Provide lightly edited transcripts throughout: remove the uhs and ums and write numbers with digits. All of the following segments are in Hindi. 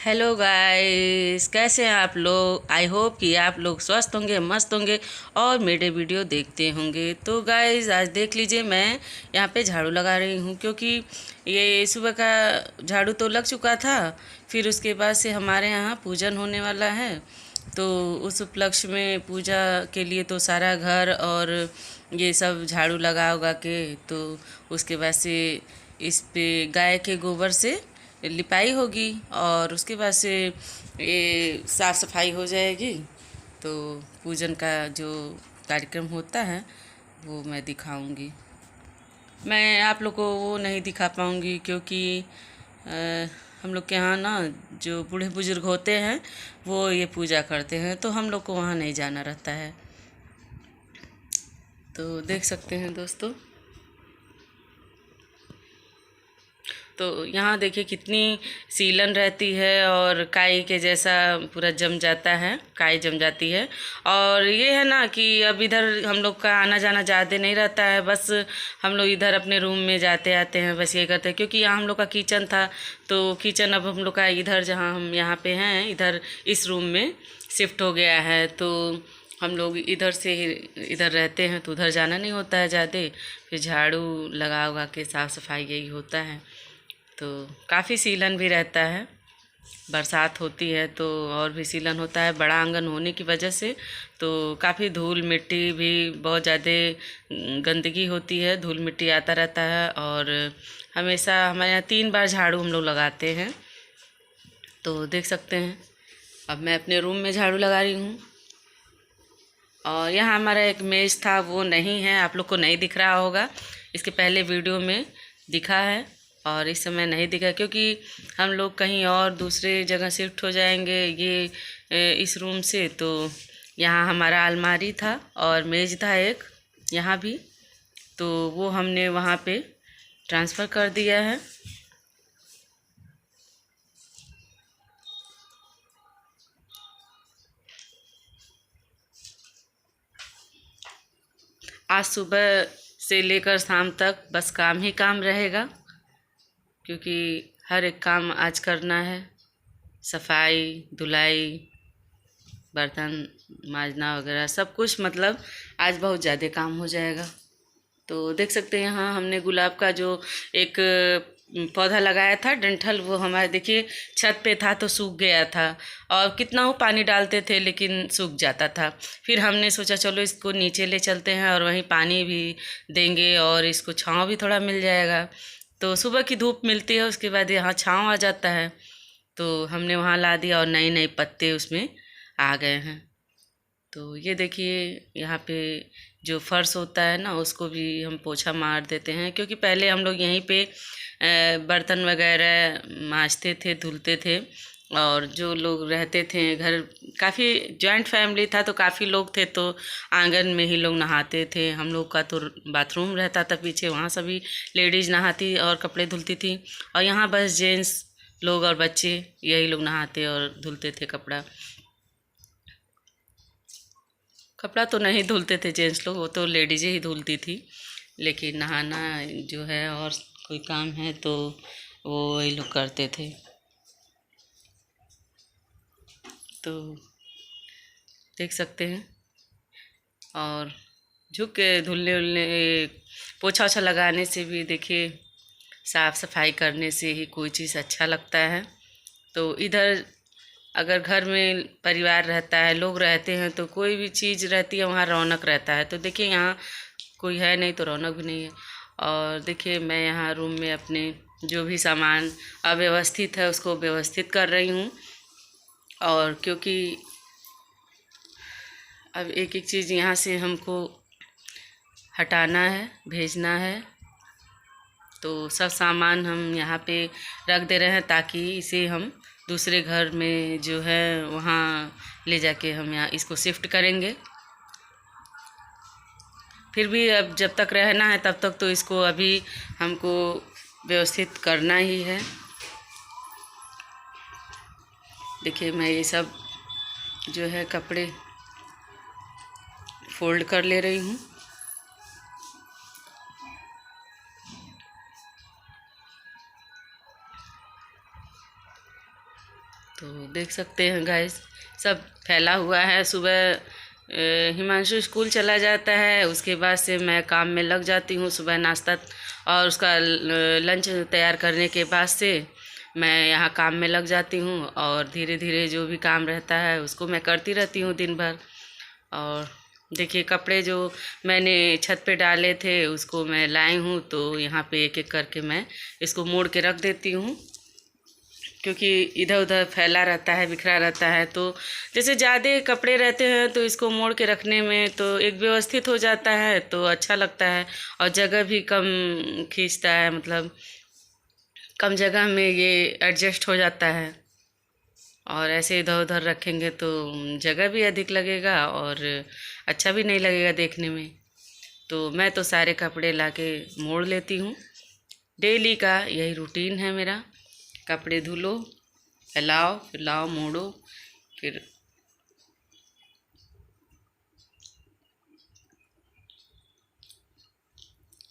हेलो गाइस, कैसे हैं आप लोग। आई होप कि आप लोग स्वस्थ होंगे, मस्त होंगे और मेरे वीडियो देखते होंगे। तो गाइस आज देख लीजिए, मैं यहाँ पे झाड़ू लगा रही हूँ क्योंकि ये सुबह का झाड़ू तो लग चुका था। फिर उसके बाद से हमारे यहाँ पूजन होने वाला है, तो उस उपलक्ष्य में पूजा के लिए तो सारा घर और ये सब झाड़ू लगा उगा के, तो उसके बाद से इस पे गाय के गोबर से लिपाई होगी और उसके बाद से ये साफ़ सफाई हो जाएगी। तो पूजन का जो कार्यक्रम होता है वो मैं दिखाऊंगी। मैं आप लोग को वो नहीं दिखा पाऊंगी क्योंकि हम लोग के यहाँ ना जो बूढ़े बुजुर्ग होते हैं वो ये पूजा करते हैं, तो हम लोग को वहाँ नहीं जाना रहता है। तो देख सकते हैं दोस्तों, तो यहाँ देखिए कितनी सीलन रहती है और काई के जैसा पूरा जम जाता है, काई जम जाती है। और ये है ना कि अब इधर हम लोग का आना जाना ज़्यादा नहीं रहता है, बस हम लोग इधर अपने रूम में जाते आते हैं, बस ये करते हैं। क्योंकि यहाँ हम लोग का किचन था, तो किचन अब हम लोग का इधर जहाँ हम यहाँ पे हैं इधर इस रूम में शिफ्ट हो गया है। तो हम लोग इधर से ही इधर रहते हैं, तो उधर जाना नहीं होता है ज़्यादा। फिर झाड़ू लगा उगा के साफ़ सफाई यही होता है। तो काफ़ी सीलन भी रहता है, बरसात होती है तो और भी सीलन होता है। बड़ा आंगन होने की वजह से तो काफ़ी धूल मिट्टी भी बहुत ज़्यादा गंदगी होती है, धूल मिट्टी आता रहता है। और हमेशा हमारे यहाँ 3 बार झाड़ू हम लोग लगाते हैं। तो देख सकते हैं अब मैं अपने रूम में झाड़ू लगा रही हूँ। और यहाँ हमारा एक मेज़ था, वो नहीं है, आप लोग को नहीं दिख रहा होगा। इसके पहले वीडियो में दिखा है और इस समय नहीं दिखा क्योंकि हम लोग कहीं और दूसरे जगह शिफ्ट हो जाएंगे ये इस रूम से। तो यहाँ हमारा अलमारी था और मेज़ था एक यहाँ भी, तो वो हमने वहाँ पे ट्रांसफ़र कर दिया है। आज सुबह से लेकर शाम तक बस काम ही काम रहेगा, क्योंकि हर एक काम आज करना है। सफाई, धुलाई, बर्तन माजना वगैरह सब कुछ, मतलब आज बहुत ज़्यादा काम हो जाएगा। तो देख सकते हैं यहाँ हमने गुलाब का जो एक पौधा लगाया था डंठल, वो हमारे देखिए छत पे था तो सूख गया था। और कितना वो पानी डालते थे लेकिन सूख जाता था। फिर हमने सोचा चलो इसको नीचे ले चलते हैं और वहीं पानी भी देंगे और इसको छाँव भी थोड़ा मिल जाएगा। तो सुबह की धूप मिलती है, उसके बाद यहाँ छाँव आ जाता है। तो हमने वहाँ ला दिया और नए नए पत्ते उसमें आ गए हैं। तो ये देखिए यहाँ पे जो फर्श होता है ना उसको भी हम पोछा मार देते हैं, क्योंकि पहले हम लोग यहीं पे बर्तन वगैरह मांजते थे, धुलते थे। और जो लोग रहते थे घर, काफ़ी जॉइंट फैमिली था तो काफ़ी लोग थे, तो आंगन में ही लोग नहाते थे। हम लोग का तो बाथरूम रहता था पीछे, वहाँ सभी लेडीज़ नहाती और कपड़े धुलती थी। और यहाँ बस जेंट्स लोग और बच्चे यही लोग नहाते और धुलते थे कपड़ा। कपड़ा तो नहीं धुलते थे जेंट्स लोग, वो तो लेडीज़ें ही धुलती थी। लेकिन नहाना जो है और कोई काम है तो वो वही लोग करते थे। तो देख सकते हैं। और झुक के धुलने उलने, पोछा ओछा लगाने से भी देखिए, साफ़ सफाई करने से ही कोई चीज़ अच्छा लगता है। तो इधर अगर घर में परिवार रहता है, लोग रहते हैं, तो कोई भी चीज़ रहती है वहाँ रौनक रहता है। तो देखिए यहाँ कोई है नहीं तो रौनक भी नहीं है। और देखिए मैं यहाँ रूम में अपने जो भी सामान अव्यवस्थित है उसको व्यवस्थित कर रही हूँ। और क्योंकि अब एक एक चीज़ यहाँ से हमको हटाना है, भेजना है, तो सब सामान हम यहाँ पे रख दे रहे हैं ताकि इसे हम दूसरे घर में जो है वहाँ ले जाके हम यहाँ इसको शिफ्ट करेंगे। फिर भी अब जब तक रहना है तब तक तो इसको अभी हमको व्यवस्थित करना ही है। देखिए मैं ये सब जो है कपड़े फोल्ड कर ले रही हूँ। तो तो देख सकते हैं गाइस, सब फैला हुआ है। सुबह हिमांशु स्कूल चला जाता है, उसके बाद से मैं काम में लग जाती हूँ। सुबह नाश्ता और उसका लंच तैयार करने के बाद से मैं यहाँ काम में लग जाती हूँ, और धीरे धीरे जो भी काम रहता है उसको मैं करती रहती हूँ दिन भर। और देखिए, कपड़े जो मैंने छत पे डाले थे उसको मैं लाई हूँ, तो यहाँ पे एक एक करके मैं इसको मोड़ के रख देती हूँ, क्योंकि इधर उधर फैला रहता है, बिखरा रहता है। तो जैसे ज़्यादा कपड़े रहते हैं तो इसको मोड़ के रखने में तो एक व्यवस्थित हो जाता है, तो अच्छा लगता है, और जगह भी कम खींचता है, मतलब कम जगह में ये एडजस्ट हो जाता है। और ऐसे इधर उधर रखेंगे तो जगह भी अधिक लगेगा और अच्छा भी नहीं लगेगा देखने में। तो मैं तो सारे कपड़े लाके मोड़ लेती हूँ। डेली का यही रूटीन है मेरा। कपड़े धुलो, फैलाओ, फिर लाओ, मोड़ो, फिर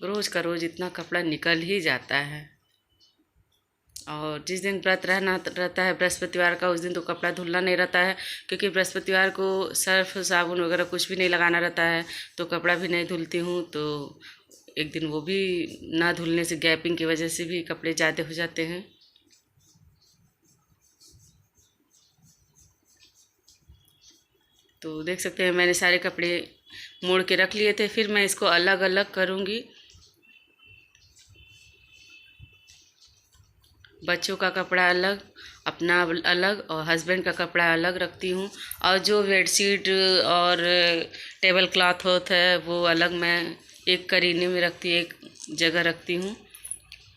रोज़ का रोज़ इतना कपड़ा निकल ही जाता है। और जिस दिन व्रत रहता है बृहस्पतिवार का, उस दिन तो कपड़ा धुलना नहीं रहता है, क्योंकि बृहस्पतिवार को सर्फ साबुन वगैरह कुछ भी नहीं लगाना रहता है, तो कपड़ा भी नहीं धुलती हूँ। तो एक दिन वो भी ना धुलने से, गैपिंग की वजह से भी कपड़े ज़्यादा हो जाते हैं। तो देख सकते हैं मैंने सारे कपड़े मोड़ के रख लिए थे। फिर मैं इसको अलग अलग करूँगी। बच्चों का कपड़ा अलग, अपना अलग, और हस्बैंड का कपड़ा अलग रखती हूँ। और जो बेडशीट और टेबल क्लॉथ होता है वो अलग मैं एक करीने में रखती, एक जगह रखती हूँ,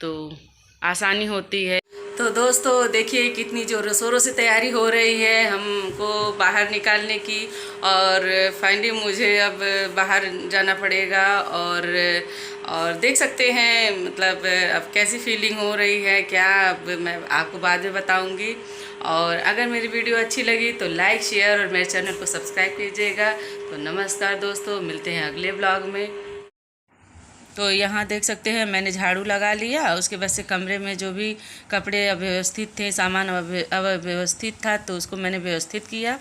तो आसानी होती है। तो दोस्तों देखिए, कितनी जोरों शोरों से तैयारी हो रही है हमको बाहर निकालने की, और फाइनली मुझे अब बाहर जाना पड़ेगा। और देख सकते हैं, मतलब अब कैसी फीलिंग हो रही है क्या, अब मैं आपको बाद में बताऊंगी। और अगर मेरी वीडियो अच्छी लगी तो लाइक, शेयर और मेरे चैनल को सब्सक्राइब कीजिएगा। तो नमस्कार दोस्तों, मिलते हैं अगले ब्लॉग में। तो यहाँ देख सकते हैं मैंने झाड़ू लगा लिया, उसके बाद से कमरे में जो भी कपड़े अव्यवस्थित थे, सामान अव्यवस्थित था, तो उसको मैंने व्यवस्थित किया।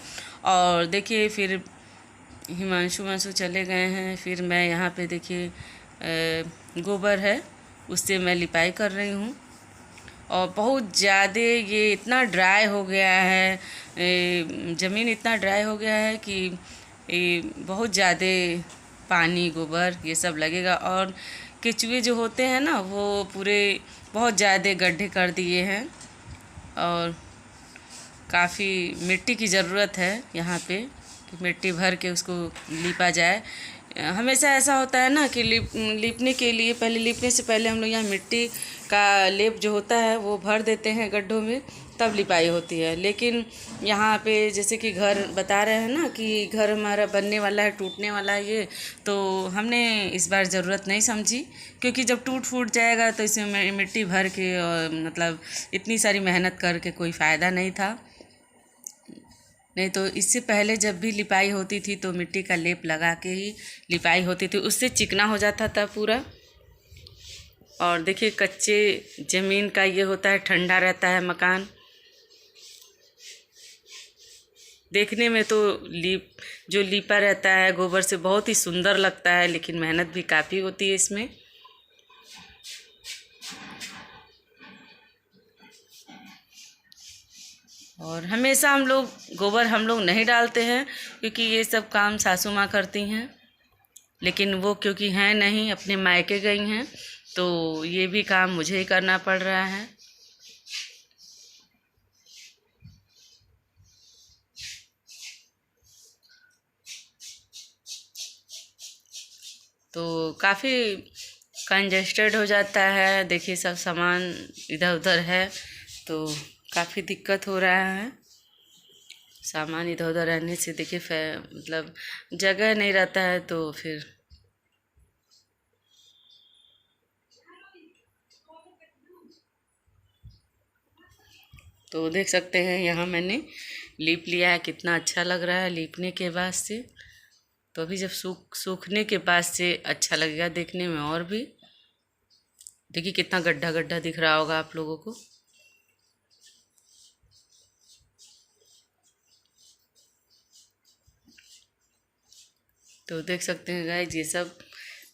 और देखिए, फिर हिमांशु चले गए हैं। फिर मैं यहाँ पे देखिए गोबर है, उससे मैं लिपाई कर रही हूँ। और बहुत ज़्यादा ये इतना ड्राई हो गया है, ज़मीन इतना ड्राई हो गया है कि बहुत ज़्यादा पानी, गोबर ये सब लगेगा। और केचुए जो होते हैं ना, वो पूरे बहुत ज़्यादा गड्ढे कर दिए हैं, और काफ़ी मिट्टी की ज़रूरत है यहाँ पे, कि मिट्टी भर के उसको लीपा जाए। हमेशा ऐसा होता है ना कि लीपने के लिए, पहले लीपने से पहले हम लोग यहाँ मिट्टी का लेप जो होता है वो भर देते हैं गड्ढों में, तब लिपाई होती है। लेकिन यहाँ पे जैसे कि घर बता रहे हैं ना कि घर हमारा बनने वाला है, टूटने वाला है ये, तो हमने इस बार ज़रूरत नहीं समझी, क्योंकि जब टूट फूट जाएगा तो इसमें मिट्टी भर के, और मतलब इतनी सारी मेहनत करके कोई फ़ायदा नहीं था। नहीं तो इससे पहले जब भी लिपाई होती थी तो मिट्टी का लेप लगा के ही लिपाई होती थी, उससे चिकना हो जाता था पूरा। और देखिए, कच्चे ज़मीन का ये होता है, ठंडा रहता है मकान। देखने में तो जो लीपा रहता है गोबर से बहुत ही सुंदर लगता है, लेकिन मेहनत भी काफ़ी होती है इसमें। और हमेशा गोबर हम लोग नहीं डालते हैं, क्योंकि ये सब काम सासू माँ करती हैं। लेकिन वो क्योंकि हैं नहीं, अपने मायके गई हैं, तो ये भी काम मुझे ही करना पड़ रहा है। तो काफ़ी कंजेस्टेड हो जाता है। देखिए, सब सामान इधर उधर है, तो काफ़ी दिक्कत हो रहा है। सामान इधर उधर रहने से देखिए मतलब जगह नहीं रहता है, तो फिर तो देख सकते हैं यहाँ मैंने लीप लिया है, कितना अच्छा लग रहा है लीपने के बाद से। तो अभी जब सूखने के बाद से अच्छा लगेगा देखने में। और भी देखिए कितना गड्ढा गड्ढा दिख रहा होगा आप लोगों को। तो देख सकते हैं गाइस, ये सब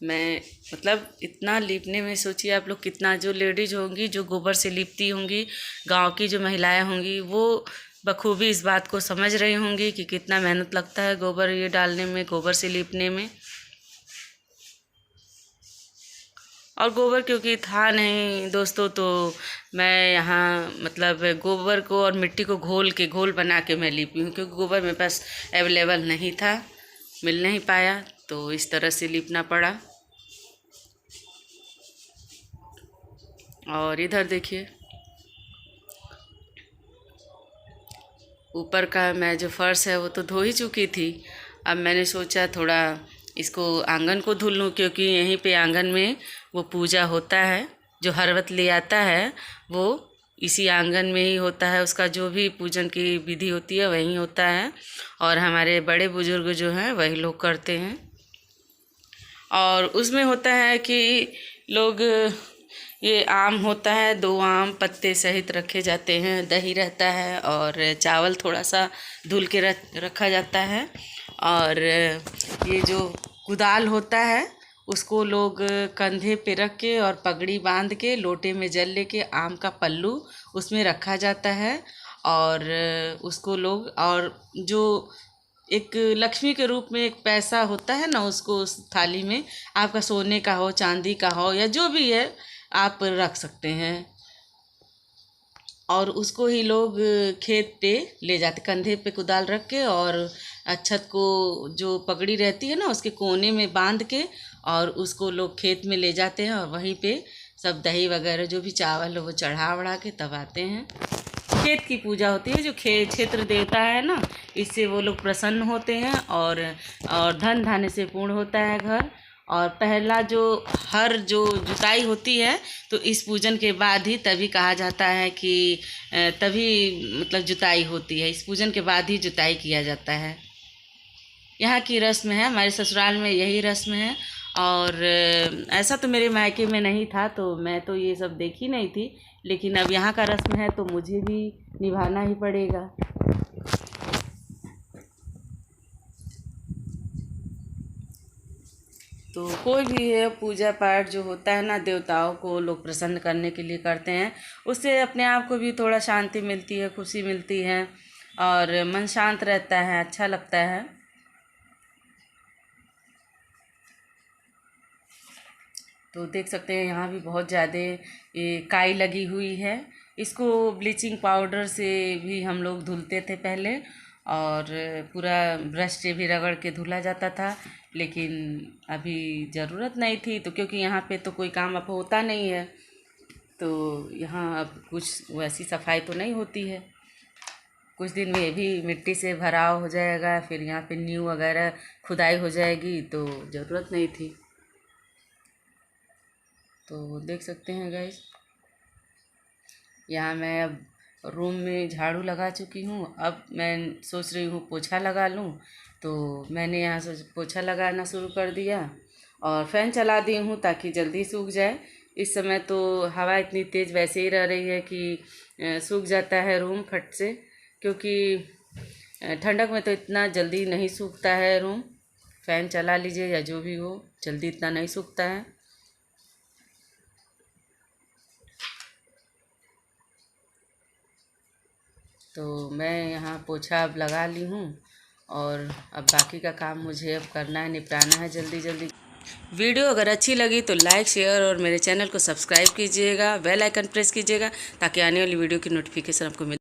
मैं मतलब इतना लीपने में सोचिए आप लोग कितना, जो लेडीज होंगी जो गोबर से लीपती होंगी, गांव की जो महिलाएं होंगी, वो बखूबी इस बात को समझ रही होंगी कि कितना मेहनत लगता है गोबर ये डालने में, गोबर से लीपने में। और गोबर क्योंकि था नहीं दोस्तों, तो मैं यहाँ मतलब गोबर को और मिट्टी को घोल बना के मैं लीपी हूँ, क्योंकि गोबर मेरे पास अवेलेबल नहीं था, मिल नहीं पाया, तो इस तरह से लीपना पड़ा। और इधर देखिए, ऊपर का मैं जो फर्श है वो तो धो ही चुकी थी। अब मैंने सोचा थोड़ा इसको आंगन को धुल लूँ, क्योंकि यहीं पे आंगन में वो पूजा होता है, जो हरवत ले आता है वो इसी आंगन में ही होता है, उसका जो भी पूजन की विधि होती है वहीं होता है, और हमारे बड़े बुजुर्ग जो हैं वही लोग करते हैं। और उसमें होता है कि लोग, ये आम होता है, 2 आम पत्ते सहित रखे जाते हैं, दही रहता है और चावल थोड़ा सा धुल के रखा जाता है, और ये जो कुदाल होता है उसको लोग कंधे पे रख के और पगड़ी बांध के लोटे में जल लेके आम का पल्लू उसमें रखा जाता है, और उसको लोग, और जो एक लक्ष्मी के रूप में एक पैसा होता है ना, उसको उस थाली में आपका सोने का हो, चांदी का हो, या जो भी है आप रख सकते हैं, और उसको ही लोग खेत पे ले जाते, कंधे पे कुदाल रख के, और अच्छत को जो पगड़ी रहती है ना उसके कोने में बांध के, और उसको लोग खेत में ले जाते हैं, और वहीं पे सब दही वगैरह जो भी चावल है वो चढ़ा वढ़ा के तब आते हैं। खेत की पूजा होती है, जो क्षेत्र देवता है ना, इससे वो लोग प्रसन्न होते हैं, और धन धान्य से पूर्ण होता है घर। और पहला जो हर जो जुताई होती है, तो इस पूजन के बाद ही तभी कहा जाता है कि तभी मतलब जुताई होती है, इस पूजन के बाद ही जुताई किया जाता है। यहाँ की रस्म है, हमारे ससुराल में यही रस्म है, और ऐसा तो मेरे मायके में नहीं था, तो मैं तो ये सब देखी नहीं थी, लेकिन अब यहाँ का रस्म है तो मुझे भी निभाना ही पड़ेगा। तो कोई भी है पूजा पाठ जो होता है ना, देवताओं को लोग प्रसन्न करने के लिए करते हैं, उससे अपने आप को भी थोड़ा शांति मिलती है, खुशी मिलती है, और मन शांत रहता है, अच्छा लगता है। तो देख सकते हैं यहाँ भी बहुत ज़्यादा ये काई लगी हुई है, इसको ब्लीचिंग पाउडर से भी हम लोग धुलते थे पहले, और पूरा ब्रश से भी रगड़ के धुला जाता था, लेकिन अभी ज़रूरत नहीं थी, तो क्योंकि यहाँ पे तो कोई काम अब होता नहीं है, तो यहाँ अब कुछ वैसी सफाई तो नहीं होती है। कुछ दिन में ये भी मिट्टी से भराव हो जाएगा, फिर यहाँ पे नींव वगैरह खुदाई हो जाएगी, तो ज़रूरत नहीं थी। तो देख सकते हैं गाइस, यहाँ मैं अब रूम में झाड़ू लगा चुकी हूँ, अब मैं सोच रही हूँ पोछा लगा लूँ, तो मैंने यहाँ से पोछा लगाना शुरू कर दिया, और फ़ैन चला दी हूँ ताकि जल्दी सूख जाए। इस समय तो हवा इतनी तेज़ वैसे ही रह रही है कि सूख जाता है रूम फट से, क्योंकि ठंडक में तो इतना जल्दी नहीं सूखता है रूम, फ़ैन चला लीजिए या जो भी हो, जल्दी इतना नहीं सूखता है। तो मैं यहाँ पोछा अब लगा ली हूँ, और अब बाकी का काम मुझे अब करना है, निपटाना है जल्दी जल्दी। वीडियो अगर अच्छी लगी तो लाइक, शेयर और मेरे चैनल को सब्सक्राइब कीजिएगा, बेल आइकन प्रेस कीजिएगा, ताकि आने वाली वीडियो की नोटिफिकेशन आपको मिल